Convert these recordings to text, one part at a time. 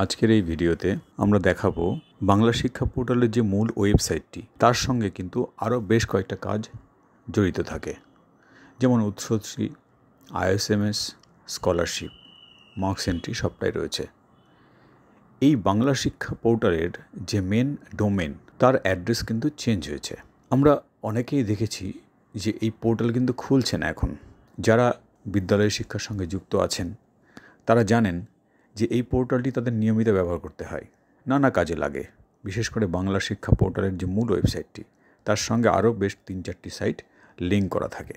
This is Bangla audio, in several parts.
আজকের এই ভিডিওতে আমরা দেখাবো বাংলা শিক্ষা পোর্টালের যে মূল ওয়েবসাইটটি তার সঙ্গে কিন্তু আরও বেশ কয়েকটা কাজ জড়িত থাকে, যেমন Utsashree, ISMS, scholarship, marks entry সবটাই রয়েছে। এই বাংলা শিক্ষা পোর্টালের যে মেন ডোমেন তার অ্যাড্রেস কিন্তু চেঞ্জ হয়েছে। আমরা অনেকেই দেখেছি যে এই পোর্টাল কিন্তু খুলছে না এখন। যারা বিদ্যালয় শিক্ষার সঙ্গে যুক্ত আছেন তারা জানেন যে এই পোর্টালটি তাদের নিয়মিত ব্যবহার করতে হয়, নানা কাজে লাগে। বিশেষ করে বাংলা শিক্ষা পোর্টালের যে মূল ওয়েবসাইটটি তার সঙ্গে আরও বেশ 3-4টি সাইট লিঙ্ক করা থাকে।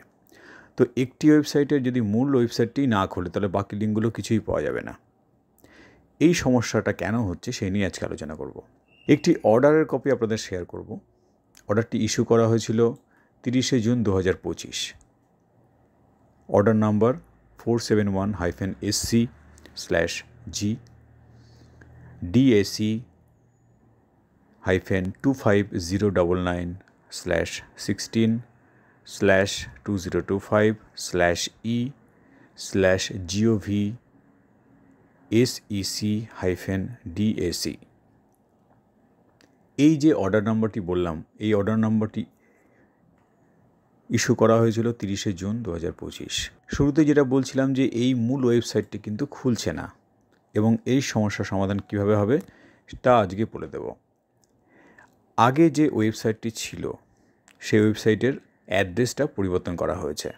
তো একটি ওয়েবসাইটের যদি মূল ওয়েবসাইটটি না খোলে তাহলে বাকি লিঙ্কগুলো কিছুই পাওয়া যাবে না। এই সমস্যাটা কেন হচ্ছে সেই নিয়ে আজকে আলোচনা করব। একটি অর্ডারের কপি আপনাদের শেয়ার করব। অর্ডারটি ইস্যু করা হয়েছিল 30শে June 2025। Order number 471-SC/G DAC-250-9/16/2025/ECC-DAC। এই যে অর্ডার নাম্বারটি বললাম, এই অর্ডার নাম্বারটি ইস্যু করা হয়েছিল 30শে জুন 2025। শুরুতে যেটা বলছিলাম যে এই মূল ওয়েবসাইটটি কিন্তু খুলছে না এবং এই সমস্যার সমাধান কিভাবে হবে তা আজকে বলে দেব। আগে যে ওয়েবসাইটটি ছিল সেই ওয়েবসাইটের অ্যাড্রেসটা পরিবর্তন করা হয়েছে।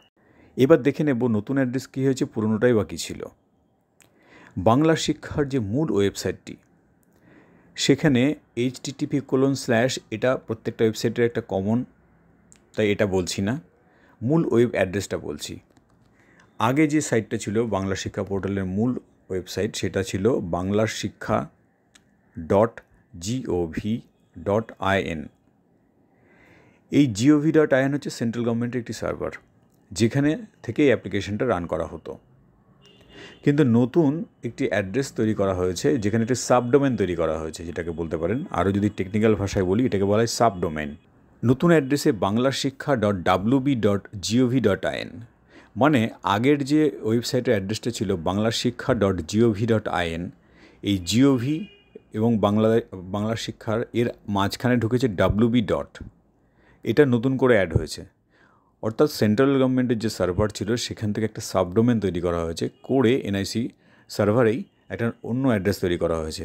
এবার দেখে নেব নতুন অ্যাড্রেস কী হয়েছে, পুরনোটাই বাকি ছিল। বাংলা শিক্ষার যে মূল ওয়েবসাইটটি সেখানে http:/, এটা প্রত্যেকটা ওয়েবসাইটের একটা কমন, তাই এটা বলছি না, মূল ওয়েব অ্যাড্রেসটা বলছি। আগে যে সাইটটা ছিল বাংলা শিক্ষা পোর্টালের মূল ওয়েবসাইট সেটা ছিল banglasikha.gov.in। এই gov.in হচ্ছে সেন্ট্রাল গভর্নমেন্টের একটি সার্ভার, যেখানে থেকে এই অ্যাপ্লিকেশনটা রান করা হতো। কিন্তু নতুন একটি অ্যাড্রেস তৈরি করা হয়েছে, যেখানে একটি সাবডোমেন তৈরি করা হয়েছে, যেটাকে বলতে পারেন, আরও যদি টেকনিক্যাল ভাষায় বলি এটাকে বলা হয় সাবডোমেন। নতুন অ্যাড্রেসে banglasikha.wb.gov.in, মানে আগের যে ওয়েবসাইটের অ্যাড্রেসটা ছিল banglasikha.gov.in, এই জিওভি এবং বাংলা শিক্ষার এর মাঝখানে ঢুকেছে WB. এটা নতুন করে অ্যাড হয়েছে। অর্থাৎ সেন্ট্রাল গভর্নমেন্টের যে সার্ভার ছিল সেখান থেকে একটা সাবডোমেন তৈরি করা হয়েছে, করে এনআইসি সার্ভারেই একটা অন্য অ্যাড্রেস তৈরি করা হয়েছে,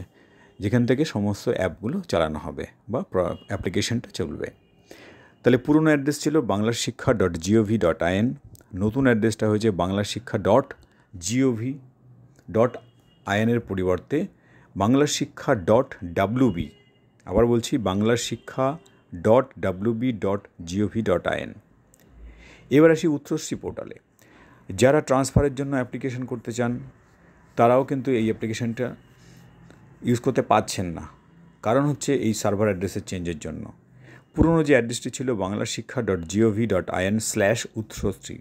যেখান থেকে সমস্ত অ্যাপগুলো চালানো হবে বা অ্যাপ্লিকেশনটা চলবে। তাহলে পুরনো অ্যাড্রেস ছিল banglasikha.gov.in, নতুন অ্যাড্রেসটা হয়েছে banglasikha.gov.in এর পরিবর্তে banglasikha.wb। আবার বলছি, banglasikha.wb.gov.in। এবার আসি উৎসশ্রী পোর্টালে। যারা ট্রান্সফারের জন্য অ্যাপ্লিকেশন করতে চান তারাও কিন্তু এই অ্যাপ্লিকেশনটা ইউজ করতে পারছেন না, কারণ হচ্ছে এই সার্ভার অ্যাড্রেসের চেঞ্জের জন্য। পুরনো যে অ্যাড্রেসটি ছিল banglasikha.gov.in/উৎসশ্রী,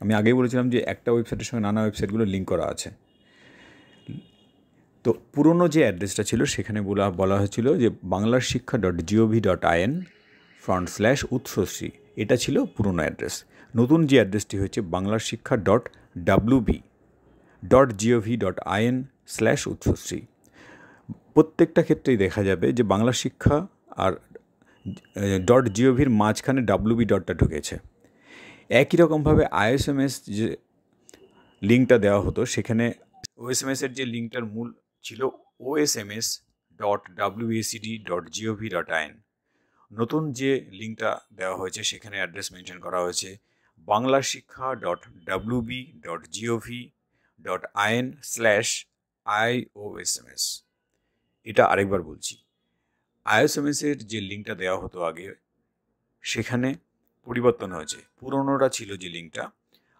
আমি আগেই বলেছিলাম যে একটা ওয়েবসাইটের সঙ্গে নানা ওয়েবসাইটগুলো লিঙ্ক করা আছে। তো পুরনো যে অ্যাড্রেসটা ছিল সেখানে বলা হয়েছিল যে banglasikha.gov.in/উৎসশ্রী, এটা ছিল পুরনো অ্যাড্রেস। নতুন যে অ্যাড্রেসটি হয়েছে banglasikha.wb.gov.in/উৎসশ্রী। প্রত্যেকটা ক্ষেত্রেই দেখা যাবে যে বাংলা শিক্ষা আর .gov-র মাঝখানে WB ঢুকেছে। একই রকমভাবে আইএসএমএস যে লিঙ্কটা দেওয়া হতো সেখানে ওএসএমএসের যে লিঙ্কটার মূল ছিল osms.wacd.gov.in। নতুন যে লিঙ্কটা দেওয়া হয়েছে সেখানে অ্যাড্রেস মেনশন করা হয়েছে banglasikha.wb.gov.in/iosms। এটা আরেকবার বলছি, আইএসএমএসের যে লিঙ্কটা দেওয়া হতো আগে সেখানে পরিবর্তন হয়েছে। পুরনোটা ছিল যে লিঙ্কটা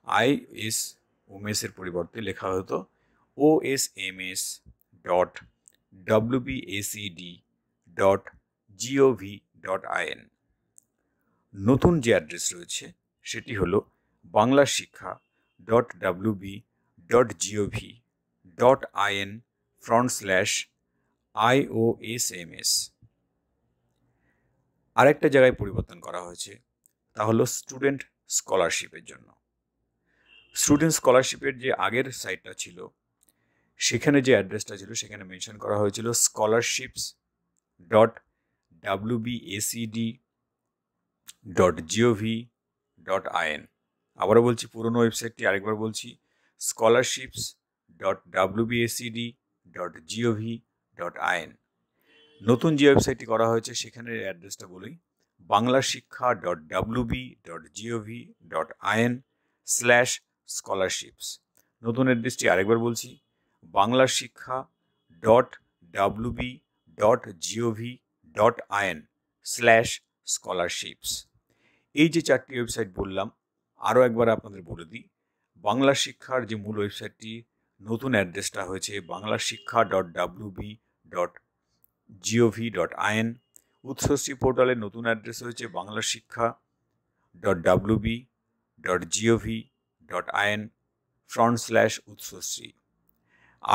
আইএসওএমএসের পরিবর্তে লেখা হতো osms.wbacd.gov.in। নতুন যে অ্যাড্রেস রয়েছে সেটি হলো banglasikha.wb.gov.in/iosms। আরেকটা জায়গায় পরিবর্তন করা হয়েছে, তা হলো স্টুডেন্ট স্কলারশিপের জন্য। স্টুডেন্ট স্কলারশিপের যে আগের সাইটটা ছিল সেখানে যে অ্যাড্রেসটা ছিল সেখানে মেনশন করা হয়েছিল scholarships.wbacd.gov.in। আবারও বলছি, পুরনো ওয়েবসাইটটি আরেকবার বলছি, scholarships.wbacd.gov.in। নতুন যে ওয়েবসাইটটি করা হয়েছে সেখানে অ্যাড্রেসটা বলি, banglasikha.wb.gov.in/scholarships। নতুন অ্যাড্রেসটি আরেকবার বলছি, banglasikha.wb.gov.in/scholarships। এই যে 4টি ওয়েবসাইট বললাম, আরও একবার আপনাদের বলে দিই, বাংলা শিক্ষার যে মূল ওয়েবসাইটটি নতুন অ্যাড্রেসটা হয়েছে banglasikha.wb.gov.in। উৎসশ্রী পোর্টালের নতুন অ্যাড্রেস হয়েছে banglasikha.wb.gov.in/উৎসশ্রী।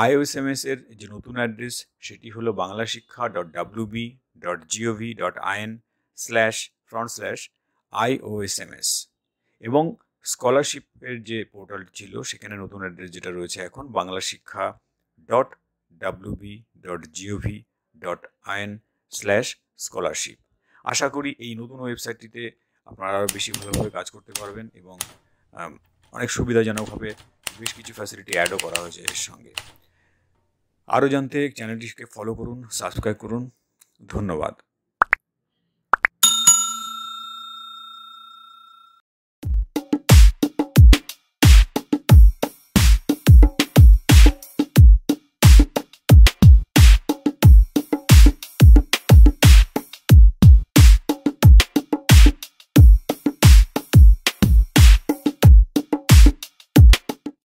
iOSMS এর যে নতুন অ্যাড্রেস সেটি হলো banglasikha.wb.gov.in/iOSMS। এবং স্কলারশিপের যে পোর্টাল ছিল সেখানে নতুন অ্যাড্রেস যেটা রয়েছে এখন banglasikha.wb.gov.in/scholarship। আশা করি এই নতুন ওয়েবসাইটটিতে আপনারা আরও বেশি ভালোভাবে কাজ করতে পারবেন এবং অনেক সুবিধাজনকভাবে বেশ কিছু ফ্যাসিলিটি অ্যাডও করা হয়েছে এর সঙ্গে। আরও জানতে চ্যানেলটিকে ফলো করুন, সাবস্ক্রাইব করুন। ধন্যবাদ।